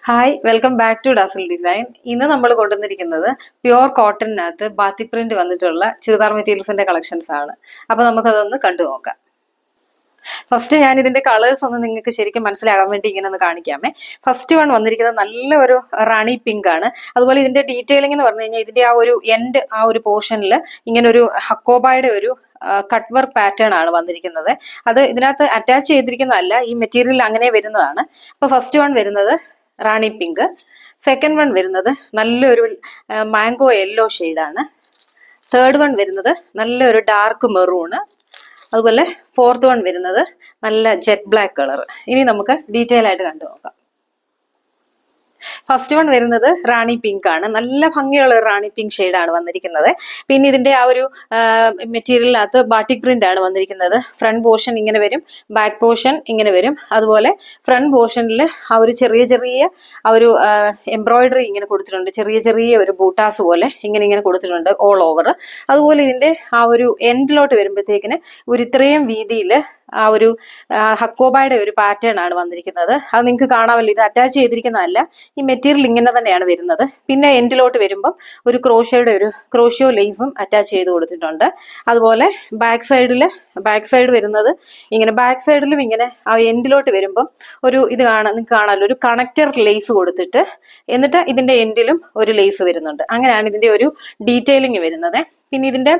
Hi welcome back to Dazzle Design. ഇന്ന് നമ്മൾ കൊണ്ടുവന്നിരിക്കുന്നത് പ്യുവർ കോട്ടണിനകത്ത് ബാത്തിക് പ്രിന്റ് വന്നിട്ടുള്ള ചുരിദാർ മെറ്റീരിയൽസിന്റെ കളക്ഷൻസ് ആണ്. അപ്പൊ നമുക്കതൊന്ന് കണ്ടു നോക്കാം. ഫസ്റ്റ് ഞാൻ ഇതിന്റെ കളേഴ്സ് ഒന്ന് നിങ്ങൾക്ക് ശരിക്കും മനസ്സിലാകാൻ വേണ്ടി ഇങ്ങനെ ഒന്ന് കാണിക്കാമേ. ഫസ്റ്റ് വൺ വന്നിരിക്കുന്നത് നല്ല ഒരു റാണി പിങ്ക് ആണ്. അതുപോലെ ഇതിന്റെ ഡീറ്റെയിലിംഗ് എന്ന് പറഞ്ഞു കഴിഞ്ഞാൽ ഇതിന്റെ ആ ഒരു എൻഡ് ആ ഒരു പോർഷനിൽ ഇങ്ങനെ ഒരു ഹക്കോബായുടെ ഒരു കട്ട് വർക്ക് പാറ്റേൺ ആണ് വന്നിരിക്കുന്നത്. അത് ഇതിനകത്ത് അറ്റാച്ച് ചെയ്തിരിക്കുന്നതല്ല, ഈ മെറ്റീരിയൽ അങ്ങനെ വരുന്നതാണ്. അപ്പൊ ഫസ്റ്റ് വൺ വരുന്നത് റാണി പിങ്ക്. സെക്കൻഡ് വൺ വരുന്നത് നല്ലൊരു മാംഗോ യെല്ലോ ഷെയ്ഡാണ്. തേർഡ് വൺ വരുന്നത് നല്ലൊരു ഡാർക്ക് മെറൂണ്. അതുപോലെ ഫോർത്ത് വൺ വരുന്നത് നല്ല ജെറ്റ് ബ്ലാക്ക് കളർ. ഇനി നമുക്ക് ഡീറ്റെയിൽ ആയിട്ട് കണ്ടു നോക്കാം. ഫസ്റ്റ് വൺ വരുന്നത് റാണി പിങ്ക് ആണ്. നല്ല ഭംഗിയുള്ള ഒരു റാണി പിങ്ക് ഷെയ്ഡാണ് വന്നിരിക്കുന്നത്. പിന്നെ ഇതിന്റെ ആ ഒരു മെറ്റീരിയലിനകത്ത് ബാട്ടിക് പ്രിന്റ് ആണ് വന്നിരിക്കുന്നത്. ഫ്രണ്ട് പോർഷൻ ഇങ്ങനെ വരും, ബാക്ക് പോർഷൻ ഇങ്ങനെ വരും. അതുപോലെ ഫ്രണ്ട് പോർഷനിൽ ആ ഒരു ചെറിയ ചെറിയ ആ ഒരു എംബ്രോയിഡറി ഇങ്ങനെ കൊടുത്തിട്ടുണ്ട്. ചെറിയ ചെറിയ ഒരു ബൂട്ടാസ് പോലെ ഇങ്ങനെ കൊടുത്തിട്ടുണ്ട് ഓൾ ഓവർ. അതുപോലെ ഇതിന്റെ ആ ഒരു എൻഡിലോട്ട് വരുമ്പോഴത്തേക്കിന് ഒരു ഇത്രയും വീതിയിൽ ആ ഒരു ഹക്കോബായുടെ ഒരു പാറ്റേൺ ആണ് വന്നിരിക്കുന്നത്. അത് നിങ്ങൾക്ക് കാണാമല്ലോ, ഇത് അറ്റാച്ച് ചെയ്തിരിക്കുന്നതല്ല, ഈ മെറ്റീരിയൽ ഇങ്ങനെ തന്നെയാണ് വരുന്നത്. പിന്നെ എൻഡിലോട്ട് വരുമ്പം ഒരു ക്രോഷ്യോ ലേസും അറ്റാച്ച് ചെയ്ത് കൊടുത്തിട്ടുണ്ട്. അതുപോലെ ബാക്ക് സൈഡ് വരുന്നത് ഇങ്ങനെ, ബാക്ക് സൈഡിലും ഇങ്ങനെ ആ എൻഡിലോട്ട് വരുമ്പം ഒരു ഇത് നിങ്ങൾക്ക് കാണാമല്ലോ, ഒരു കണക്ടർ ലേസ് കൊടുത്തിട്ട് എന്നിട്ട് ഇതിന്റെ എൻഡിലും ഒരു ലേസ് വരുന്നുണ്ട്. അങ്ങനെയാണ് ഇതിന്റെ ഒരു ഡീറ്റെയിലിംഗ് വരുന്നത്. പിന്നെ ഇതിന്റെ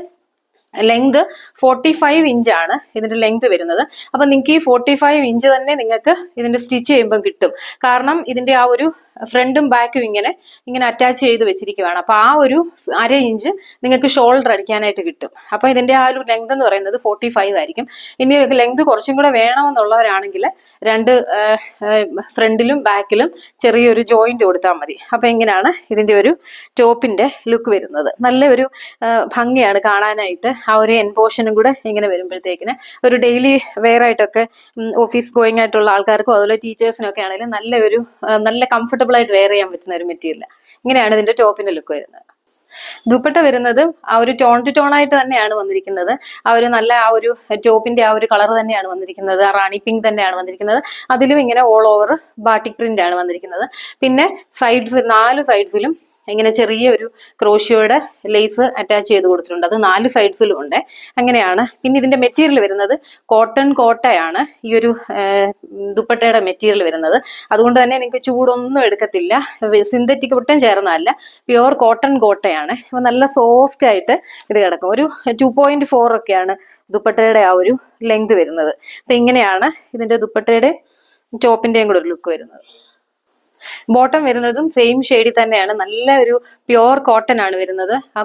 ലെങ്ത് 45 ഇഞ്ചാണ് ഇതിന്റെ ലെങ്ത് വരുന്നത്. അപ്പൊ നിങ്ങൾക്ക് ഈ 45 ഇഞ്ച് തന്നെ നിങ്ങൾക്ക് ഇതിന്റെ സ്റ്റിച്ച് ചെയ്യുമ്പോൾ കിട്ടും. കാരണം ഇതിന്റെ ആ ഒരു ഫ്രണ്ടും ബാക്കും ഇങ്ങനെ അറ്റാച്ച് ചെയ്ത് വെച്ചിരിക്കുകയാണ്. അപ്പൊ ആ ഒരു അര ഇഞ്ച് നിങ്ങൾക്ക് ഷോൾഡർ അടിക്കാനായിട്ട് കിട്ടും. അപ്പൊ ഇതിന്റെ ആ ഒരു ലെങ്ത് എന്ന് പറയുന്നത് 45 ആയിരിക്കും. ഇനി ലെങ്ത് കുറച്ചും കൂടെ വേണമെന്നുള്ളവരാണെങ്കിൽ രണ്ട് ഫ്രണ്ടിലും ബാക്കിലും ചെറിയൊരു ജോയിന്റ് കൊടുത്താൽ മതി. അപ്പൊ എങ്ങനെയാണ് ഇതിന്റെ ഒരു ടോപ്പിന്റെ ലുക്ക് വരുന്നത്. നല്ല ഒരു ഭംഗിയാണ് കാണാനായിട്ട്. ആ ഒരു എൻ പോർഷനും കൂടെ ഇങ്ങനെ വരുമ്പോഴത്തേക്കിന് ഒരു ഡെയിലി വെയർ ആയിട്ടൊക്കെ ഓഫീസ് ഗോയിങ് ആയിട്ടുള്ള ആൾക്കാർക്കും അതുപോലെ ടീച്ചേഴ്സിനും ഒക്കെ ആണെങ്കിലും നല്ല കംഫർട്ടബിൾ ആയിട്ട് വെയർ ചെയ്യാൻ പറ്റുന്ന ഒരു മെറ്റീരിയൽ. ഇങ്ങനെയാണ് ഇതിന്റെ ടോപ്പിന്റെ ലുക്ക് വരുന്നത്. ദുപ്പട്ട വരുന്നത് ആ ഒരു ടോൺ ടു ടോൺ ആയിട്ട് തന്നെയാണ് വന്നിരിക്കുന്നത്. ആ ഒരു ടോപ്പിന്റെ ആ ഒരു കളർ തന്നെയാണ് വന്നിരിക്കുന്നത്. റാണി പിങ്ക് തന്നെയാണ് വന്നിരിക്കുന്നത്. അതിലും ഇങ്ങനെ ഓൾ ഓവർ ബാട്ടിക് പ്രിന്റ് ആണ് വന്നിരിക്കുന്നത്. പിന്നെ നാല് സൈഡ്സിലും ഇങ്ങനെ ചെറിയൊരു ക്രോഷ്യോയുടെ ലേസ് അറ്റാച്ച് ചെയ്ത് കൊടുത്തിട്ടുണ്ട്. അത് 4 സൈഡ്സിലും ഉണ്ട്. അങ്ങനെയാണ്. പിന്നെ ഇതിന്റെ മെറ്റീരിയൽ വരുന്നത് കോട്ടൺ കോട്ടയാണ് ഈ ഒരു ദുപ്പട്ടയുടെ മെറ്റീരിയൽ വരുന്നത്. അതുകൊണ്ട് തന്നെ നിങ്ങൾക്ക് ചൂടൊന്നും എടുക്കത്തില്ല. സിന്തറ്റിക് ഒട്ടും ചേർന്നതല്ല, പ്യുവർ കോട്ടൺ കോട്ടയാണ്. അപ്പൊ നല്ല സോഫ്റ്റ് ആയിട്ട് ഇത് കിടക്കും. ഒരു 2.4 ഒക്കെയാണ് ദുപ്പട്ടയുടെ ആ ഒരു ലെങ്ത് വരുന്നത്. അപ്പൊ ഇങ്ങനെയാണ് ഇതിന്റെ ദുപ്പട്ടയുടെ ടോപ്പിന്റെയും കൂടെ ഒരു ലുക്ക് വരുന്നത്. ബോട്ടം വരുന്നതും സെയിം ഷെയ്ഡിൽ തന്നെയാണ്. നല്ല ഒരു പ്യുവർ കോട്ടൺ ആണ് വരുന്നത്. ആ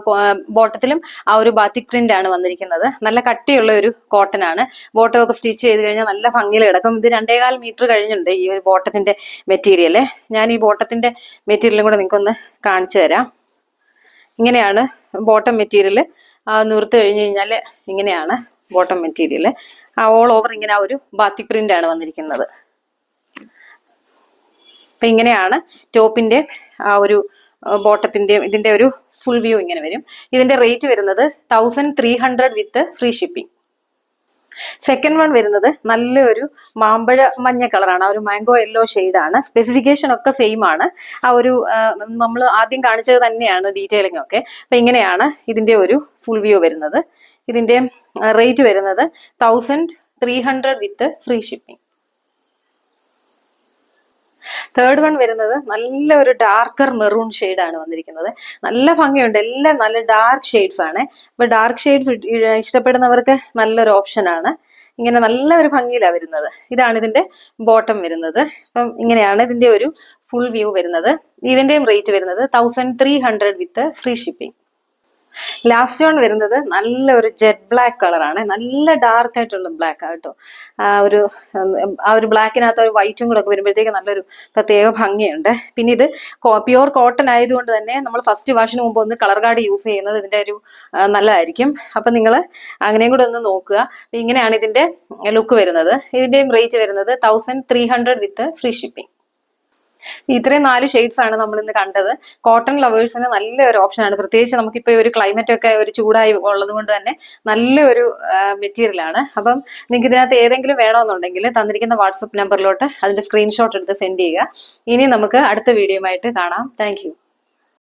ബോട്ടത്തിലും ആ ഒരു ബാത്തിക് പ്രിന്റ് ആണ് വന്നിരിക്കുന്നത്. നല്ല കട്ടിയുള്ള ഒരു കോട്ടൺ ആണ്. ബോട്ടം ഒക്കെ സ്റ്റിച്ച് ചെയ്ത് കഴിഞ്ഞാൽ നല്ല ഭംഗിയിൽ കിടക്കും. ഇത് 2.25 മീറ്റർ കഴിഞ്ഞുണ്ട് ഈ ഒരു ബോട്ടത്തിന്റെ മെറ്റീരിയല്. ഞാൻ ഈ ബോട്ടത്തിന്റെ മെറ്റീരിയലും കൂടെ നിങ്ങൾക്കൊന്ന് കാണിച്ചു തരാം. ഇങ്ങനെയാണ് ബോട്ടം മെറ്റീരിയൽ. നിവർത്ത് കഴിഞ്ഞ് കഴിഞ്ഞാൽ ഇങ്ങനെയാണ് ബോട്ടം മെറ്റീരിയൽ. ഓൾ ഓവർ ഇങ്ങനെ ആ ഒരു ബാത്തിക് പ്രിന്റ് ആണ് വന്നിരിക്കുന്നത്. അപ്പൊ ഇങ്ങനെയാണ് ടോപ്പിന്റെ ആ ഒരു ബോട്ടത്തിന്റെ ഇതിന്റെ ഒരു ഫുൾ വ്യൂ ഇങ്ങനെ വരും. ഇതിന്റെ റേറ്റ് വരുന്നത് 1300 വിത്ത് ഫ്രീ ഷിപ്പിംഗ്. സെക്കൻഡ് വൺ വരുന്നത് നല്ലൊരു മാമ്പഴ മഞ്ഞ കളറാണ്. ആ ഒരു മാംഗോ യെല്ലോ ഷെയ്ഡാണ്. സ്പെസിഫിക്കേഷൻ ഒക്കെ സെയിം ആണ്. ആ ഒരു നമ്മൾ ആദ്യം കാണിച്ചത് തന്നെയാണ് ഡീറ്റെയിലിംഗ് ഒക്കെ. അപ്പൊ ഇങ്ങനെയാണ് ഇതിന്റെ ഒരു ഫുൾ വ്യൂ വരുന്നത്. ഇതിന്റെ റേറ്റ് വരുന്നത് 1300 വിത്ത് ഫ്രീ ഷിപ്പിംഗ്. തേർഡ് വൺ വരുന്നത് നല്ല ഒരു ഡാർക്കർ മെറൂൺ ഷെയ്ഡാണ് വന്നിരിക്കുന്നത്. നല്ല ഭംഗിയുണ്ട്. എല്ലാം നല്ല ഡാർക്ക് ഷെയ്ഡ്സ് ആണ്. അപ്പൊ ഡാർക്ക് ഷെയ്ഡ്സ് ഇഷ്ടപ്പെടുന്നവർക്ക് നല്ലൊരു ഓപ്ഷൻ ആണ്. ഇങ്ങനെ നല്ല ഒരു ഭംഗിയിലാണ് വരുന്നത്. ഇതാണ് ഇതിന്റെ ബോട്ടം വരുന്നത്. അപ്പം ഇങ്ങനെയാണ് ഇതിന്റെ ഒരു ഫുൾ വ്യൂ വരുന്നത്. ഇതിന്റെയും റേറ്റ് വരുന്നത് 1300 വിത്ത് ഫ്രീ ഷിപ്പിംഗ്. ലാസ്റ്റ് വൺ വരുന്നത് നല്ലൊരു ജെറ്റ് ബ്ലാക്ക് കളറാണ്. നല്ല ഡാർക്ക് ആയിട്ടുള്ള ബ്ലാക്ക് ആട്ടോ. ആ ഒരു ബ്ലാക്കിനകത്ത് ഒരു വൈറ്റും കൂടെ ഒക്കെ വരുമ്പോഴത്തേക്ക് നല്ലൊരു പ്രത്യേക ഭംഗിയുണ്ട്. പിന്നെ ഇത് പ്യുവർ കോട്ടൺ ആയതുകൊണ്ട് തന്നെ നമ്മൾ ഫസ്റ്റ് വാഷിന് മുമ്പ് ഒന്ന് കളർ ഗാർഡ് യൂസ് ചെയ്യുന്നത് ഇതിന്റെ ഒരു നല്ലതായിരിക്കും. അപ്പൊ നിങ്ങൾ അങ്ങനെയും കൂടെ ഒന്ന് നോക്കുക. ഇങ്ങനെയാണ് ഇതിന്റെ ലുക്ക് വരുന്നത്. ഇതിന്റെയും റേറ്റ് വരുന്നത് 1300 വിത്ത് ഫ്രീ ഷിപ്പിംഗ്. ഇത്രയും 4 ഷെയ്ഡ്സ് ആണ് നമ്മൾ ഇന്ന് കണ്ടത്. കോട്ടൺ ലവേഴ്സിന് നല്ലൊരു ഓപ്ഷനാണ്. പ്രത്യേകിച്ച് നമുക്കിപ്പോൾ ഒരു ക്ലൈമറ്റ് ഒക്കെ ഒരു ചൂടായി ഉള്ളത് കൊണ്ട് തന്നെ നല്ലൊരു മെറ്റീരിയൽ ആണ്. അപ്പം നിങ്ങൾക്ക് ഇതിനകത്ത് ഏതെങ്കിലും വേണമെന്നുണ്ടെങ്കിൽ തന്നിരിക്കുന്ന വാട്സപ്പ് നമ്പറിലോട്ട് അതിന്റെ സ്ക്രീൻഷോട്ട് എടുത്ത് സെൻഡ് ചെയ്യുക. ഇനി നമുക്ക് അടുത്ത വീഡിയോയുമായിട്ട് കാണാം. താങ്ക്